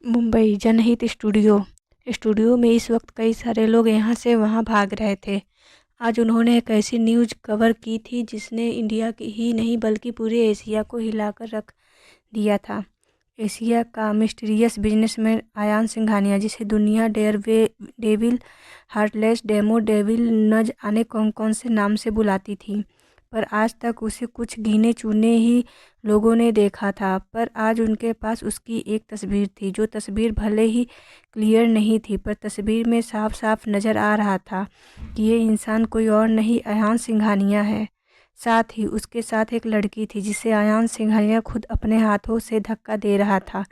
मुंबई जनहित स्टूडियो में इस वक्त कई सारे लोग यहाँ से वहाँ भाग रहे थे। आज उन्होंने एक ऐसी न्यूज़ कवर की थी जिसने इंडिया की ही नहीं बल्कि पूरे एशिया को हिलाकर रख दिया था। एशिया का मिस्टीरियस बिजनेसमैन अयान सिंघानिया, जिसे दुनिया डेविल, हार्टलेस, डेमो डेविल न जाने कौन कौन से नाम से बुलाती थी, पर आज तक उसे कुछ गिने चुने ही लोगों ने देखा था। पर आज उनके पास उसकी एक तस्वीर थी, जो तस्वीर भले ही क्लियर नहीं थी, पर तस्वीर में साफ साफ नज़र आ रहा था कि ये इंसान कोई और नहीं, अयान सिंघानिया है। साथ ही उसके साथ एक लड़की थी जिसे अयान सिंघानिया खुद अपने हाथों से धक्का दे रहा था।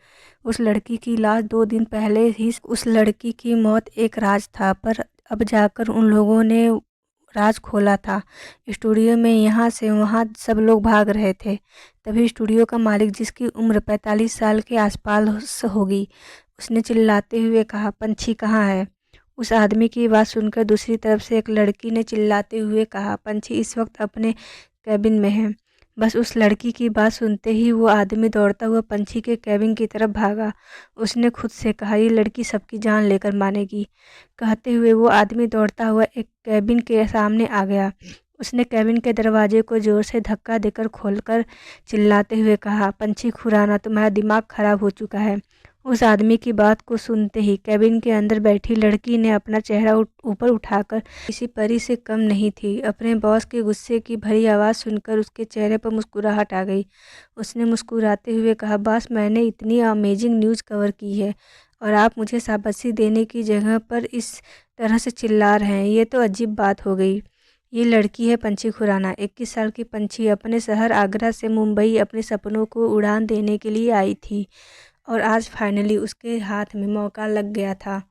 उस लड़की की लाश 2 दिन पहले ही, उस लड़की की मौत एक राज था, पर अब जाकर उन लोगों ने राज खोला था। स्टूडियो में यहाँ से वहाँ सब लोग भाग रहे थे। तभी स्टूडियो का मालिक, जिसकी उम्र 45 साल के आसपास होगी, उसने चिल्लाते हुए कहा, पंछी कहाँ है? उस आदमी की बात सुनकर दूसरी तरफ से एक लड़की ने चिल्लाते हुए कहा, पंछी इस वक्त अपने कैबिन में है। बस उस लड़की की बात सुनते ही वो आदमी दौड़ता हुआ पंछी के कैबिन की तरफ भागा। उसने खुद से कहा, ये लड़की सबकी जान लेकर मानेगी। कहते हुए वो आदमी दौड़ता हुआ एक कैबिन के सामने आ गया। उसने कैबिन के दरवाजे को जोर से धक्का देकर खोलकर चिल्लाते हुए कहा, पंछी खुराना, तुम्हारा दिमाग खराब हो चुका है। उस आदमी की बात को सुनते ही कैबिन के अंदर बैठी लड़की ने अपना चेहरा ऊपर उठाकर, किसी परी से कम नहीं थी, अपने बॉस के गुस्से की भरी आवाज़ सुनकर उसके चेहरे पर मुस्कुराहट आ गई। उसने मुस्कुराते हुए कहा, बॉस, मैंने इतनी अमेजिंग न्यूज़ कवर की है और आप मुझे शाबाशी देने की जगह पर इस तरह से चिल्ला रहे हैं, ये तो अजीब बात हो गई। ये लड़की है पंछी खुराना, 21 साल की पंछी, अपने शहर आगरा से मुंबई अपने सपनों को उड़ान देने के लिए आई थी और आज फाइनली उसके हाथ में मौका लग गया था।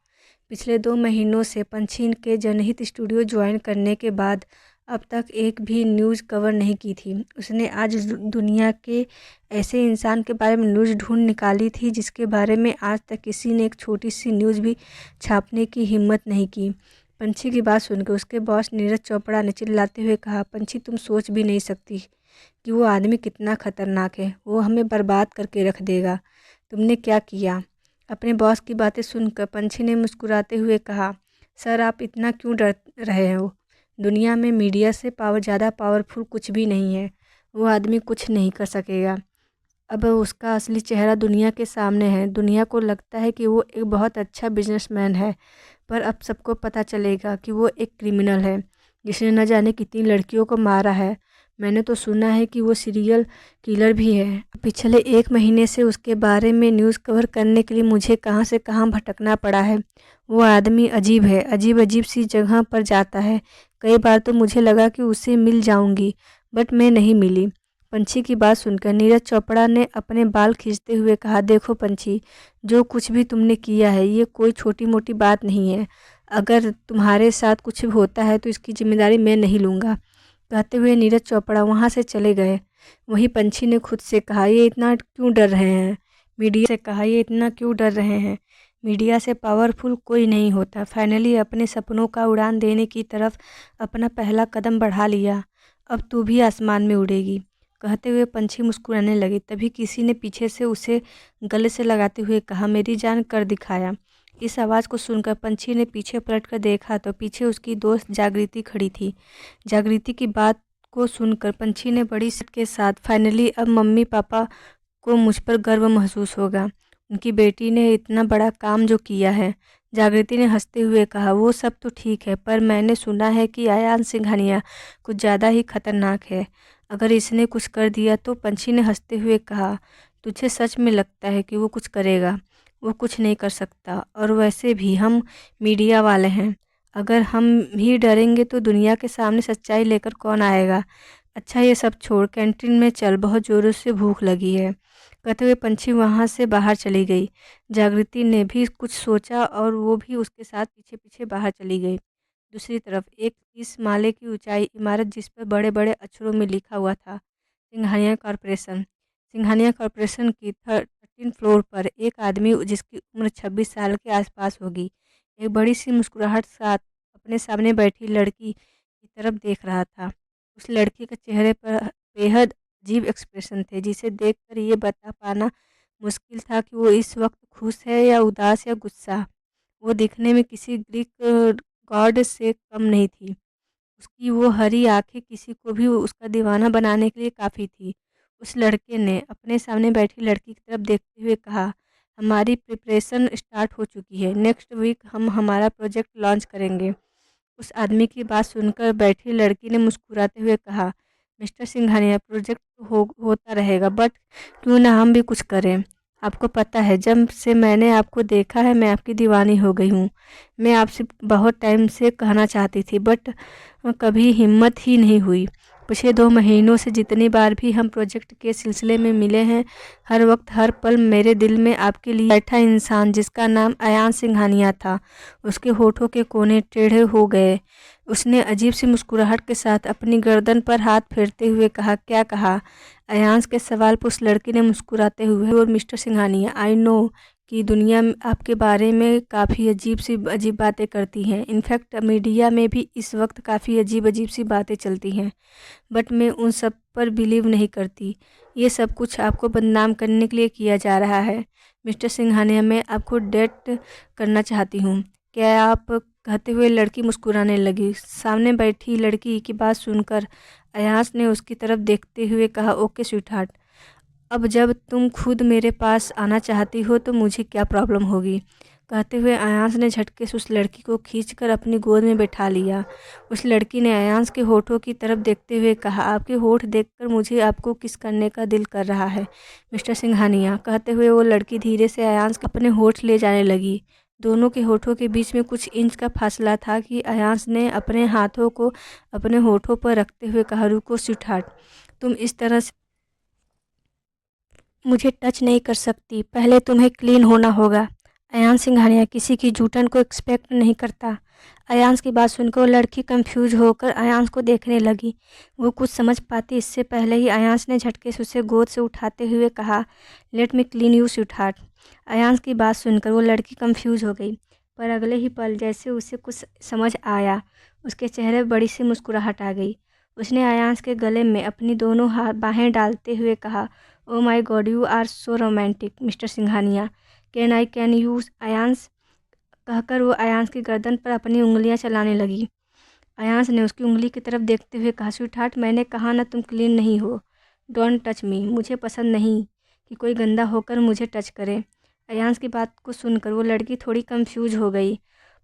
पिछले 2 महीनों से पंछी के जनहित स्टूडियो ज्वाइन करने के बाद अब तक एक भी न्यूज़ कवर नहीं की थी। उसने आज दुनिया के ऐसे इंसान के बारे में न्यूज़ ढूंढ निकाली थी जिसके बारे में आज तक किसी ने एक छोटी सी न्यूज़ भी छापने की हिम्मत नहीं की। पंछी की बात सुनकर उसके बॉस नीरज चोपड़ा ने चिल्लाते हुए कहा, पंछी, तुम सोच भी नहीं सकती कि वो आदमी कितना खतरनाक है। वो हमें बर्बाद करके रख देगा। तुमने क्या किया? अपने बॉस की बातें सुनकर पंछी ने मुस्कुराते हुए कहा, सर, आप इतना क्यों डर रहे हो? दुनिया में मीडिया से ज़्यादा पावरफुल कुछ भी नहीं है। वो आदमी कुछ नहीं कर सकेगा। अब उसका असली चेहरा दुनिया के सामने है। दुनिया को लगता है कि वो एक बहुत अच्छा बिजनेसमैन है, पर अब सबको पता चलेगा कि वो एक क्रिमिनल है जिसने न जाने कितनी लड़कियों को मारा है। मैंने तो सुना है कि वो सीरियल किलर भी है। पिछले 1 महीने से उसके बारे में न्यूज़ कवर करने के लिए मुझे कहाँ से कहाँ भटकना पड़ा है। वो आदमी अजीब है, अजीब अजीब सी जगह पर जाता है। कई बार तो मुझे लगा कि उससे मिल जाऊंगी, बट मैं नहीं मिली। पंछी की बात सुनकर नीरज चोपड़ा ने अपने बाल खींचते हुए कहा, देखो पंछी, जो कुछ भी तुमने किया है ये कोई छोटी मोटी बात नहीं है। अगर तुम्हारे साथ कुछ होता है तो इसकी जिम्मेदारी मैं नहीं लूँगा। कहते हुए नीरज चोपड़ा वहाँ से चले गए। वहीं पंछी ने खुद से कहा, ये इतना क्यों डर रहे हैं? मीडिया से कहा, ये इतना क्यों डर रहे हैं? मीडिया से पावरफुल कोई नहीं होता। फाइनली अपने सपनों का उड़ान देने की तरफ अपना पहला कदम बढ़ा लिया। अब तू भी आसमान में उड़ेगी। कहते हुए पंछी मुस्कुराने लगे। तभी किसी ने पीछे से उसे गले से लगाते हुए कहा, मेरी जान कर दिखाया। इस आवाज़ को सुनकर पंछी ने पीछे पलटकर देखा तो पीछे उसकी दोस्त जागृति खड़ी थी। जागृति की बात को सुनकर पंछी ने बड़ी सिद्ध के साथ, फाइनली अब मम्मी पापा को मुझ पर गर्व महसूस होगा। उनकी बेटी ने इतना बड़ा काम जो किया है। जागृति ने हंसते हुए कहा, वो सब तो ठीक है, पर मैंने सुना है कि अयान सिंघानिया कुछ ज़्यादा ही खतरनाक है। अगर इसने कुछ कर दिया तो? पंछी ने हंसते हुए कहा, तुझे सच में लगता है कि वो कुछ करेगा? वो कुछ नहीं कर सकता, और वैसे भी हम मीडिया वाले हैं। अगर हम ही डरेंगे तो दुनिया के सामने सच्चाई लेकर कौन आएगा? अच्छा, ये सब छोड़, कैंटीन में चल, बहुत ज़ोरों से भूख लगी है। कहते हुए पंछी वहाँ से बाहर चली गई। जागृति ने भी कुछ सोचा और वो भी उसके साथ पीछे पीछे बाहर चली गई। दूसरी तरफ एक 30 माले की ऊंचाई इमारत, जिस पर बड़े बड़े अक्षरों में लिखा हुआ था, सिंघानिया कॉरपोरेशन। सिंघानिया कॉरपोरेशन की 13 फ्लोर पर एक आदमी जिसकी उम्र 26 साल के आसपास होगी, एक बड़ी सी मुस्कुराहट साथ अपने सामने बैठी लड़की की तरफ देख रहा था। उस लड़की के चेहरे पर बेहद अजीब एक्सप्रेशन थे जिसे देखकर ये बता पाना मुश्किल था कि वो इस वक्त खुश है या उदास या गुस्सा। वो दिखने में किसी ग्रीक गॉड से कम नहीं थी। उसकी वो हरी आंखें किसी को भी उसका दीवाना बनाने के लिए काफ़ी थी। उस लड़के ने अपने सामने बैठी लड़की की तरफ देखते हुए कहा, हमारी प्रिपरेशन स्टार्ट हो चुकी है। नेक्स्ट वीक हम हमारा प्रोजेक्ट लॉन्च करेंगे। उस आदमी की बात सुनकर बैठी लड़की ने मुस्कुराते हुए कहा, मिस्टर सिंघानिया, प्रोजेक्ट तो होता रहेगा, बट क्यों ना हम भी कुछ करें। आपको पता है, जब से मैंने आपको देखा है मैं आपकी दीवानी हो गई हूँ। मैं आपसे बहुत टाइम से कहना चाहती थी, बट कभी हिम्मत ही नहीं हुई। पिछले 2 महीनों से जितनी बार भी हम प्रोजेक्ट के सिलसिले में मिले हैं, हर वक्त हर पल मेरे दिल में आपके लिए बैठा इंसान जिसका नाम अयान सिंघानिया था। उसके होठों के कोने टेढ़े हो गए। उसने अजीब सी मुस्कुराहट के साथ अपनी गर्दन पर हाथ फेरते हुए कहा, क्या कहा? अयांश के सवाल पर उस लड़की ने मुस्कुराते हुए, और मिस्टर सिंघानिया, आई नो कि दुनिया आपके बारे में काफ़ी अजीब बातें करती हैं। इनफैक्ट मीडिया में भी इस वक्त काफ़ी अजीब सी बातें चलती हैं, बट मैं उन सब पर बिलीव नहीं करती। ये सब कुछ आपको बदनाम करने के लिए किया जा रहा है। मिस्टर सिंघानिया, मैं आपको डेट करना चाहती हूँ। क्या आप? कहते हुए लड़की मुस्कुराने लगी। सामने बैठी लड़की की बात सुनकर अयास ने उसकी तरफ देखते हुए कहा, ओके स्वीटहार्ट, अब जब तुम खुद मेरे पास आना चाहती हो तो मुझे क्या प्रॉब्लम होगी। कहते हुए अयांश ने झटके से उस लड़की को खींचकर अपनी गोद में बैठा लिया। उस लड़की ने अयांश के होठों की तरफ देखते हुए कहा, आपके होठ देखकर मुझे आपको किस करने का दिल कर रहा है मिस्टर सिंघानिया। कहते हुए वो लड़की धीरे से अयांश के अपने होठ ले जाने लगी। दोनों के होठों के बीच में कुछ इंच का फासला था कि अयांश ने अपने हाथों को अपने होठों पर रखते हुए कहा, रुको स्वीटहार्ट, तुम इस तरह से मुझे टच नहीं कर सकती। पहले तुम्हें क्लीन होना होगा। अयान सिंघानिया किसी की जूठन को एक्सपेक्ट नहीं करता। अयांश की बात सुनकर वो लड़की कंफ्यूज होकर अयांश को देखने लगी। वो कुछ समझ पाती इससे पहले ही अयांश ने झटके से उसे गोद से उठाते हुए कहा, let me clean you sweetheart. Ayansh की बात सुनकर वो लड़की कंफ्यूज हो गई, पर अगले ही पल जैसे उसे कुछ समझ आया, उसके चेहरे पर बड़ी सी मुस्कुराहट आ गई। उसने अयांश के गले में अपनी दोनों बाहें डालते हुए कहा, oh my god, you are so romantic Mr Singhania, can you Ayansh. कहकर वो अयांश की गर्दन पर अपनी उंगलियां चलाने लगी। अयांश ने उसकी उंगली की तरफ देखते हुए कहा, स्वीटहार्ट, मैंने कहा ना तुम क्लीन नहीं हो। Don't touch me. मुझे पसंद नहीं कि कोई गंदा होकर मुझे टच करे। अयांश की बात को सुनकर वो लड़की थोड़ी कंफ्यूज हो गई,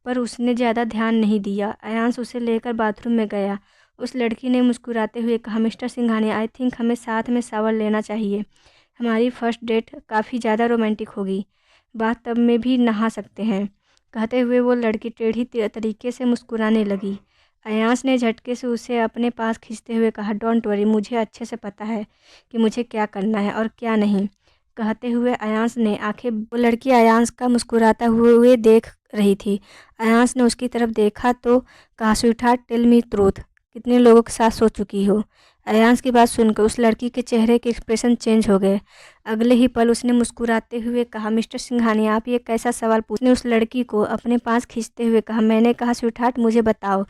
पर उसने ज़्यादा ध्यान नहीं दिया। अयांश उसे लेकर बाथरूम में गया। उस लड़की ने मुस्कुराते हुए कहा, मिस्टर सिंघानिया, आई थिंक हमें साथ में शावर लेना चाहिए। हमारी फर्स्ट डेट काफ़ी ज़्यादा रोमांटिक होगी। बाथटब में भी नहा सकते हैं। कहते हुए वो लड़की टेढ़ी तरीके से मुस्कुराने लगी। अयांश ने झटके से उसे अपने पास खींचते हुए कहा, डोंट वरी, मुझे अच्छे से पता है कि मुझे क्या करना है और क्या नहीं। कहते हुए अयांश ने आंखें, वो लड़की अयांश का मुस्कुराता हुए देख रही थी। अयांश ने उसकी तरफ देखा तो कहा, स्वीटहार्ट, टेल मी ट्रूथ, कितने लोगों के साथ सो चुकी हो। अयांश की बात सुनकर उस लड़की के चेहरे के एक्सप्रेशन चेंज हो गए। अगले ही पल उसने मुस्कुराते हुए कहा, मिस्टर सिंघानिया, आप ये कैसा सवाल पूछने। उस लड़की को अपने पास खींचते हुए कहा, मैंने कहा स्वीटहार्ट, मुझे बताओ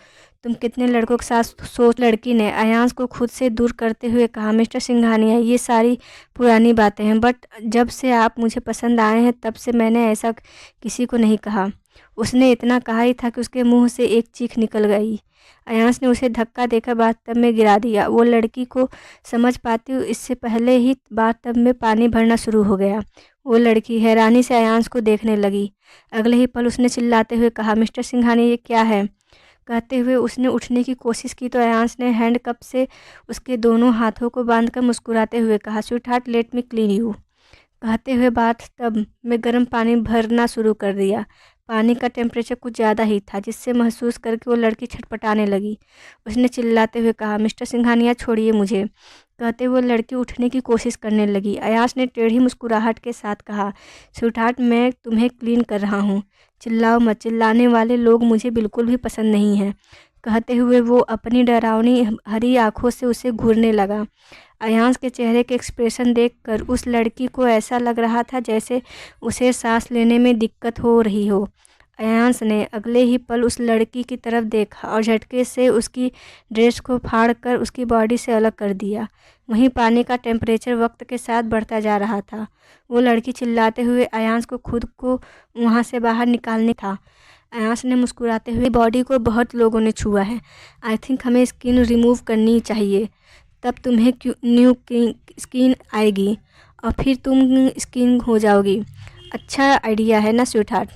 तुम कितने लड़कों के साथ सो। लड़की ने अयांश को खुद से दूर करते हुए कहा, मिस्टर सिंघानिया, ये सारी पुरानी बातें हैं, बट जब से आप मुझे पसंद आए हैं तब से मैंने ऐसा किसी को नहीं कहा। उसने इतना कहा ही था कि उसके मुंह से एक चीख निकल गई। अयांश ने उसे धक्का देकर बाथटब में गिरा दिया। वो लड़की को समझ पाती इससे पहले ही बाथटब में पानी भरना शुरू हो गया। वो लड़की हैरानी से अयांश को देखने लगी। अगले ही पल उसने चिल्लाते हुए कहा, मिस्टर सिंघानिया, ये क्या है। कहते हुए उसने उठने की कोशिश की तो अयांश ने हैंडकप से उसके दोनों हाथों को बांधकर मुस्कुराते हुए कहा, sweetheart, let me clean you. कहते हुए बाथटब में गर्म पानी भरना शुरू कर दिया। पानी का टेम्परेचर कुछ ज़्यादा ही था, जिससे महसूस करके वो लड़की छटपटाने लगी। उसने चिल्लाते हुए कहा, मिस्टर सिंघानिया, छोड़िए मुझे। कहते हुए लड़की उठने की कोशिश करने लगी। अयांश ने टेढ़ी मुस्कुराहट के साथ कहा, स्वीटहार्ट, मैं तुम्हें क्लीन कर रहा हूँ, चिल्लाओ मत। चिल्लाने वाले लोग मुझे बिल्कुल भी पसंद नहीं हैं। कहते हुए वो अपनी डरावनी हरी आंखों से उसे घूरने लगा। अयांश के चेहरे के एक्सप्रेशन देखकर उस लड़की को ऐसा लग रहा था जैसे उसे सांस लेने में दिक्कत हो रही हो। अयांश ने अगले ही पल उस लड़की की तरफ देखा और झटके से उसकी ड्रेस को फाड़कर उसकी बॉडी से अलग कर दिया। वहीं पानी का टेम्परेचर वक्त के साथ बढ़ता जा रहा था। वो लड़की चिल्लाते हुए अयांश को खुद को वहाँ से बाहर निकालने था। अयांश ने मुस्कुराते हुए, बॉडी को बहुत लोगों ने छुआ है, आई थिंक हमें स्किन रिमूव करनी चाहिए, तब तुम्हें न्यू स्किन आएगी और फिर तुम स्किन हो जाओगी। अच्छा आइडिया है ना स्वीटहार्ट?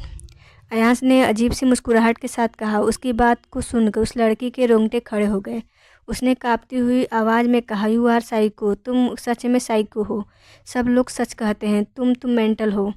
अयांश ने अजीब सी मुस्कुराहट के साथ कहा। उसकी बात को सुनकर उस लड़की के रोंगटे खड़े हो गए। उसने कांपती हुई आवाज़ में कहा, यू आर साइको, तुम सच में साइको हो। सब लोग सच कहते हैं, तुम मेंटल हो।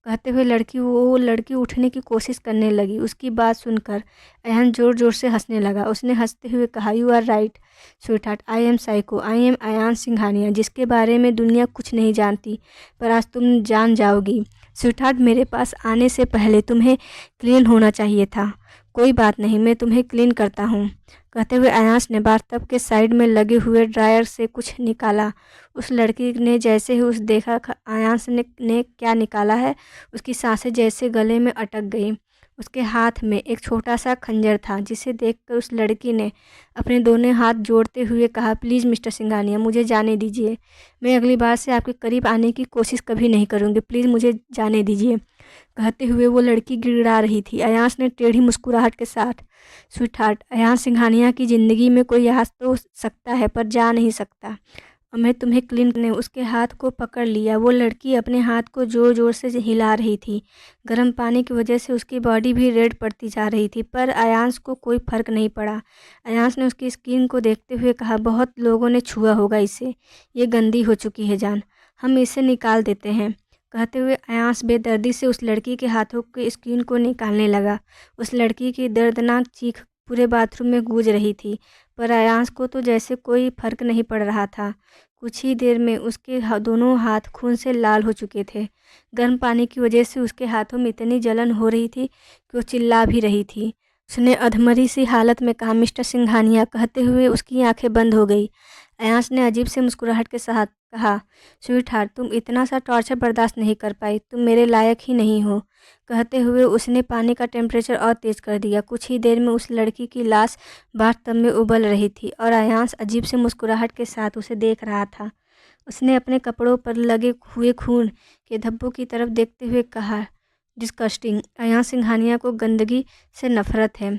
कहते हुए वो लड़की उठने की कोशिश करने लगी। उसकी बात सुनकर अयन ज़ोर ज़ोर से हंसने लगा। उसने हंसते हुए कहा, you are right sweetheart, I am psycho, I am Ayan Singhania, जिसके बारे में दुनिया कुछ नहीं जानती, पर आज तुम जान जाओगी। स्वीटहार्ट, मेरे पास आने से पहले तुम्हें क्लीन होना चाहिए था। कोई बात नहीं, मैं तुम्हें क्लीन करता हूँ। कहते हुए अयांश ने बाथटब के साइड में लगे हुए ड्रायर से कुछ निकाला। उस लड़की ने जैसे ही उस देखा अयांश ने क्या निकाला है, उसकी सांसें जैसे गले में अटक गई। उसके हाथ में एक छोटा सा खंजर था, जिसे देखकर उस लड़की ने अपने दोनों हाथ जोड़ते हुए कहा, प्लीज़ मिस्टर सिंघानिया, मुझे जाने दीजिए। मैं अगली बार से आपके करीब आने की कोशिश कभी नहीं करूँगी, प्लीज़ मुझे जाने दीजिए। कहते हुए वो लड़की गिड़गिड़ा रही थी। अयांश ने टेढ़ी मुस्कुराहट के साथ, स्वीटहार्ट, अयांश सिंघानिया की ज़िंदगी में कोई आ तो सकता है पर जा नहीं सकता, और मैं तुम्हें क्लीन ने उसके हाथ को पकड़ लिया। वो लड़की अपने हाथ को ज़ोर ज़ोर से हिला रही थी। गर्म पानी की वजह से उसकी बॉडी भी रेड पड़ती जा रही थी, पर अयांश को कोई फ़र्क नहीं पड़ा। अयांश ने उसकी स्किन को देखते हुए कहा, बहुत लोगों ने छुआ होगा इसे, ये गंदी हो चुकी है जान, हम इसे निकाल देते हैं। कहते हुए अयांश बेदर्दी से उस लड़की के हाथों की स्किन को निकालने लगा। उस लड़की की दर्दनाक चीख पूरे बाथरूम में गूंज रही थी, पर अयांश को तो जैसे कोई फर्क नहीं पड़ रहा था। कुछ ही देर में उसके दोनों हाथ खून से लाल हो चुके थे। गर्म पानी की वजह से उसके हाथों में इतनी जलन हो रही थी कि वो चिल्ला भी रही थी। उसने अधमरी सी हालत में कहा, मिस्टर सिंघानिया। कहते हुए उसकी आंखें बंद हो गई। अयांश ने अजीब से मुस्कुराहट के साथ कहा, स्वीटहार्ट, तुम इतना सा टॉर्चर बर्दाश्त नहीं कर पाई, तुम मेरे लायक ही नहीं हो। कहते हुए उसने पानी का टेम्परेचर और तेज़ कर दिया। कुछ ही देर में उस लड़की की लाश बाथटब में उबल रही थी और अयांश अजीब से मुस्कुराहट के साथ उसे देख रहा था। उसने अपने कपड़ों पर लगे हुए खून के धब्बों की तरफ देखते हुए कहा, डिस्कस्टिंग, अयांश सिंघानिया को गंदगी से नफरत है।